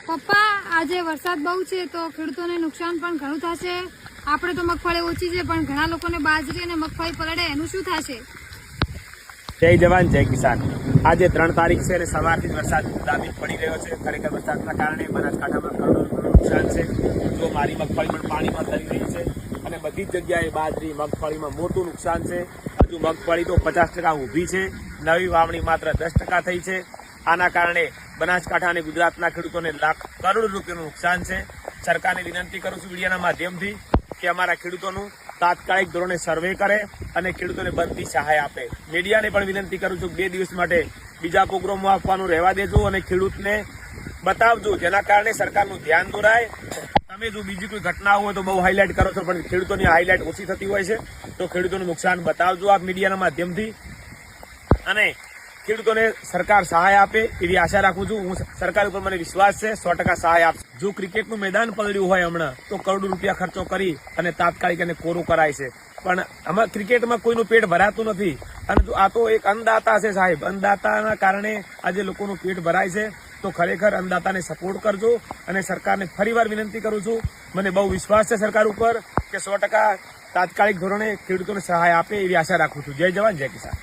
પપ્પા આજે વરસાદ બહુ છે તો ખેડૂતોને નુકસાન પણ ઘણું થશે। આપણે તો મગફળી ઓછી છે પણ ઘણા લોકોને બાજરી અને મગફળી પલળે એનું શું થશે? જય જવાન જય કિસાન। આજે 3 તારીખ છે અને સવારથી જ વરસાદ દાબી પડી રહ્યો છે। ખરેખર વરસાદના કારણે બનાસકાંઠામાં કરોડોનું નુકસાન છે। જો મારી મગફળી પણ પાણીમાં તરી રહી છે અને બધી જ જગ્યાએ બાજરી મગફળીમાં મોટું નુકસાન છે। હજુ મગફળી તો 50% ઊભી છે, નવી વાવણી માત્ર 10% થઈ છે। આના કારણે બનાસકાંઠા અને ગુજરાતના ખેડૂતોને લાખ કરોડ રૂપિયાનું નુકસાન છે। સરકારને વિનંતી કરું છું મીડિયાના માધ્યમથી કે અમારા ખેડૂતોનું તાત્કાલિક ધોરણે સર્વે કરે અને ખેડૂતોને બનતી સહાય આપે। મીડિયાને પણ વિનંતી કરું છું 2 દિવસ માટે બીજા પ્રોગ્રામો આપવાનું રહેવા દેજો અને ખેડૂતને બતાવજો, જેના કારણે સરકારનું ધ્યાન દોરાય। તમે જો બીજી કોઈ ઘટના હોય તો બહુ હાઇલાઇટ કરો છો પણ ખેડૂતોની હાઇલાઇટ ઓછી થતી હોય છે, તો ખેડૂતોનું નુકસાન બતાવજો આપ મીડિયાના માધ્યમથી અને ખેડૂતોને સરકાર સહાય આપે એવી આશા રાખું છું। હું સરકાર ઉપર મને વિશ્વાસ છે 100% સહાય આપશે। જો ક્રિકેટનું મેદાન પલળ્યું હોય હમણાં તો કરોડો રૂપિયા ખર્ચો કરી અને તાત્કાલિક એને કોરું કરાય છે, પણ આમાં ક્રિકેટમાં કોઈનું પેટ ભરાતું નથી અને આ તો એક અન્નદાતા છે સાહેબ। અન્નદાતાના કારણે આજે લોકોનું પેટ ભરાય છે, તો ખરેખર અન્નદાતાને સપોર્ટ કરજો અને સરકારને ફરીવાર વિનંતી કરું છું, મને બહુ વિશ્વાસ છે સરકાર ઉપર કે 100% તાત્કાલિક ધોરણે ખેડૂતોને સહાય આપે એવી આશા રાખું છું। જય જવાન જય કિસાન।